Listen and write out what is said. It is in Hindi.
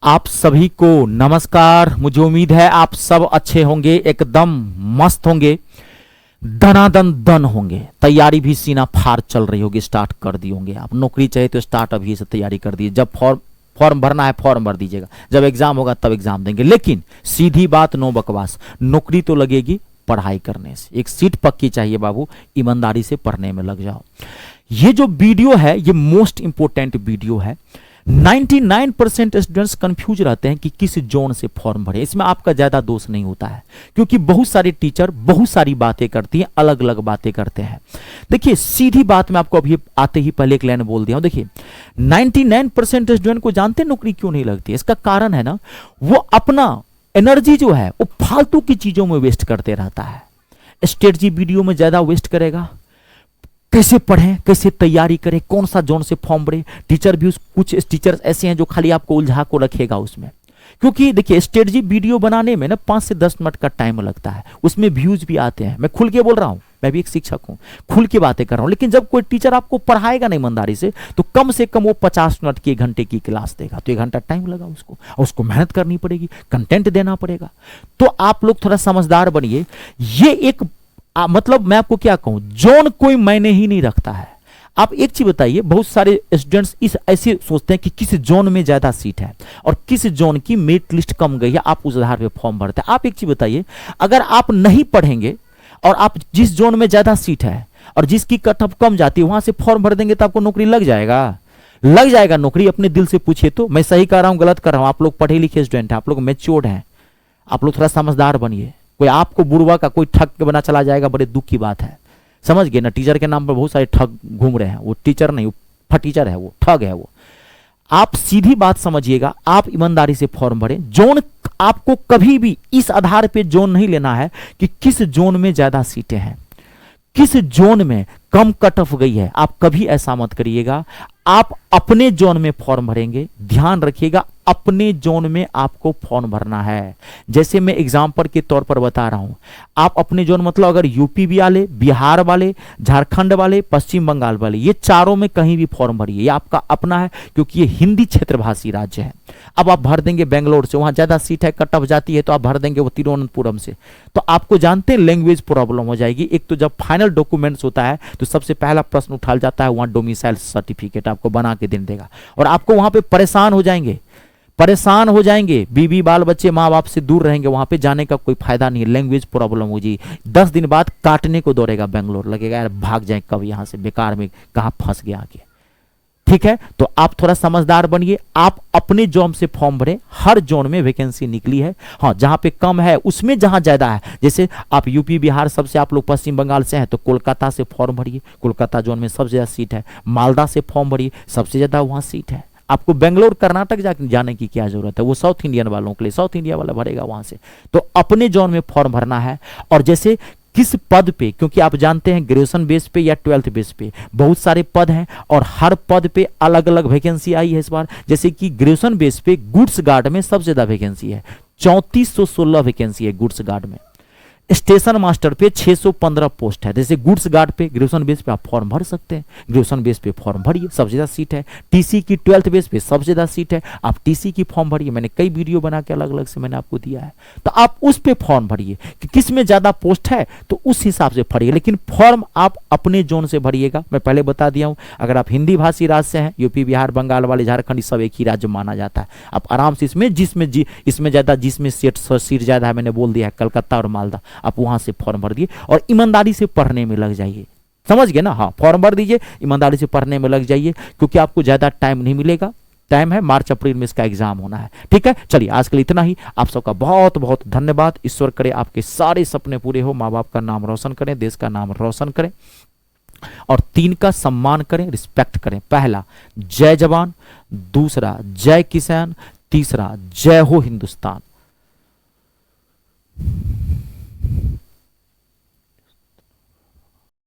आप सभी को नमस्कार। मुझे उम्मीद है आप सब अच्छे होंगे, एकदम मस्त होंगे, धनाधन धन होंगे। तैयारी भी सीना फाड़ चल रही होगी, स्टार्ट कर दी होंगे आप। नौकरी चाहिए तो स्टार्ट अभी से तैयारी कर दी। जब फॉर्म भरना है फॉर्म भर दीजिएगा, जब एग्जाम होगा तब एग्जाम देंगे। लेकिन सीधी बात, नो बकवास, नौकरी तो लगेगी पढ़ाई करने से। एक सीट पक्की चाहिए बाबू, ईमानदारी से पढ़ने में लग जाओ। ये जो वीडियो है ये मोस्ट इंपोर्टेंट वीडियो है। 99% स्टूडेंट्स कंफ्यूज रहते हैं कि किस जोन से फॉर्म भरे। इसमें आपका ज्यादा दोष नहीं होता है, क्योंकि बहुत सारे टीचर बहुत सारी बातें करती हैं, अलग अलग बातें करते हैं। देखिए सीधी बात मैं आपको अभी आते ही पहले एक लाइन बोल दिया हूं। देखिए 99% स्टूडेंट को जानते हैं नौकरी क्यों नहीं लगती। इसका कारण है ना, वो अपना एनर्जी जो है वो फालतू की चीजों में वेस्ट करते रहता है। स्ट्रेटजी वीडियो में ज्यादा वेस्ट करेगा, कैसे पढ़ें, कैसे तैयारी करें, कौन सा जोन से फॉर्म भरे। टीचर भी कुछ टीचर्स ऐसे हैं जो खाली आपको उलझा को रखेगा उसमें। क्योंकि देखिए स्ट्रेटजी वीडियो बनाने में ना 5 से 10 मिनट का टाइम लगता है, उसमें व्यूज भी आते हैं। मैं खुल के बोल रहा हूं, मैं भी एक शिक्षक हूं, खुल के बातें कर रहा हूं। लेकिन जब कोई टीचर आपको पढ़ाएगा ना ईमानदारी से, तो कम से कम वो 50 मिनट की 1 घंटे की क्लास देगा, तो 1 घंटा टाइम लगा उसको, और उसको मेहनत करनी पड़ेगी, कंटेंट देना पड़ेगा। तो आप लोग थोड़ा समझदार बनिए। ये एक मतलब मैं आपको क्या कहूं, जोन कोई मायने ही नहीं रखता है। आप एक चीज बताइए, बहुत सारे स्टूडेंट्स इस ऐसे सोचते हैं कि किस जोन में ज्यादा सीट है और किस जोन की मेरिट लिस्ट कम गई है, आप उस आधार पे फॉर्म भरते हैं। आप एक चीज बताइए, अगर आप नहीं पढ़ेंगे और आप जिस जोन में ज्यादा सीट है और जिसकी कट ऑफ कम जाती है वहां से फॉर्म भर देंगे तो आपको नौकरी लग जाएगा? लग जाएगा नौकरी? अपने दिल से पूछिए तो। मैं सही कर रहा हूं गलत कर रहा हूं? आप लोग पढ़े लिखे स्टूडेंट हैं, आप लोग मैच्योर्ड हैं, आप लोग थोड़ा समझदार बनिए। कोई आपको बुरवा का कोई ठग के बना चला जाएगा, बड़े दुख की बात है। समझ गए ना? टीचर के नाम पर बहुत सारे ठग घूम रहे हैं। वो टीचर नहीं, वो फटीचर है, वो ठग है वो। आप सीधी बात समझिएगा, आप ईमानदारी से फॉर्म भरें। जोन आपको कभी भी इस आधार पे जोन नहीं लेना है कि किस जोन में ज्यादा सीटें हैं, किस जोन में कम कट ऑफ गई है। आप कभी ऐसा मत करिएगा। आप अपने जोन में फॉर्म भरेंगे, ध्यान रखिएगा, अपने जोन में आपको फॉर्म भरना है। जैसे मैं एग्जांपल के तौर पर बता रहा हूं, आप अपने जोन मतलब अगर यूपी वाले, बिहार वाले, झारखंड वाले, पश्चिम बंगाल वाले, ये चारों में कहीं भी फॉर्म भरिए, ये आपका अपना है, क्योंकि ये हिंदी क्षेत्रभाषी राज्य है। अब आप भर देंगे बेंगलोर से, वहां ज्यादा सीट है, कट ऑफ जाती है, तो आप भर देंगे वो तिरुवनंतपुरम से, तो आपको जानते हैं लैंग्वेज प्रॉब्लम हो जाएगी। एक तो जब फाइनल डॉक्यूमेंट्स होता है तो सबसे पहला प्रश्न उठा जाता है वहां डोमिसाइल सर्टिफिकेट आपको बना के देने देगा, और आपको वहां पे परेशान हो जाएंगे, परेशान हो जाएंगे। बीवी बाल बच्चे माँ बाप से दूर रहेंगे, वहां पे जाने का कोई फायदा नहीं है। लैंग्वेज प्रॉब्लम हो जी, 10 दिन बाद काटने को दौड़ेगा बेंगलोर, लगेगा यार भाग जाए कब यहां से, बेकार में कहां फंस गया आके। ठीक है, तो आप थोड़ा समझदार बनिए। आप अपने जोन से फॉर्म भरें, हर जोन में वैकेंसी निकली है। हाँ, जहां पे कम है उसमें, जहां ज्यादा है, जैसे आप यूपी बिहार सबसे, आप लोग पश्चिम बंगाल से हैं तो कोलकाता से फॉर्म भरिए, कोलकाता जोन में सबसे ज्यादा सीट है। मालदा से फॉर्म भरिए, सबसे ज्यादा वहां सीट है। आपको बेंगलोर कर्नाटक जाने की क्या जरूरत है, वो साउथ इंडियन वालों के लिए, साउथ इंडिया वाला भरेगा वहां से। तो अपने जोन में फॉर्म भरना है। और जैसे किस पद पे, क्योंकि आप जानते हैं ग्रेजुएशन बेस पे या 12th बेस पे बहुत सारे पद हैं, और हर पद पे अलग अलग वैकेंसी आई है इस बार। जैसे कि ग्रेजुएशन बेस पे गुड्स गार्ड में सबसे ज्यादा वैकेंसी है, 3416 वैकेंसी है गुड्स गार्ड में। स्टेशन मास्टर पे 615 पोस्ट है। जैसे गुड्स गार्ड पे ग्रेजुएशन बेस पे आप फॉर्म भर सकते हैं, ग्रेजुएशन बेस पे फॉर्म भरिए, सबसे ज्यादा सीट है। टीसी की 12th बेस पे सबसे ज्यादा सीट है, आप टीसी की फॉर्म भरिए। मैंने कई वीडियो बना के अलग अलग से मैंने आपको दिया है, तो आप उस पे फॉर्म भरिए कि किस में ज्यादा पोस्ट है, तो उस हिसाब से भरिए। लेकिन फॉर्म आप अपने जोन से भरिएगा। मैं पहले बता दिया हूं, अगर आप हिंदी भाषी राज्य से हैं, यूपी बिहार बंगाल वाले झारखंड, सब एक ही राज्य माना जाता है। आप आराम से इसमें इसमें ज्यादा, जिसमें सीट ज्यादा है, मैंने बोल दिया है कलकत्ता और मालदा, आप वहां से फॉर्म भर दिए और ईमानदारी से पढ़ने में लग जाइए। समझ गए ना? हाँ, फॉर्म भर दीजिए, ईमानदारी से पढ़ने में लग जाइए, क्योंकि आपको ज्यादा टाइम नहीं मिलेगा। टाइम है मार्च अप्रैल में इसका एग्जाम होना है। ठीक है, चलिए आज के लिए इतना ही। आप सबका बहुत बहुत धन्यवाद। ईश्वर करे आपके सारे सपने पूरे हो, माँ बाप का नाम रोशन करें, देश का नाम रोशन करें, और 3 का सम्मान करें, रिस्पेक्ट करें। पहला जय जवान, दूसरा जय किसान, तीसरा जय हो हिंदुस्तान।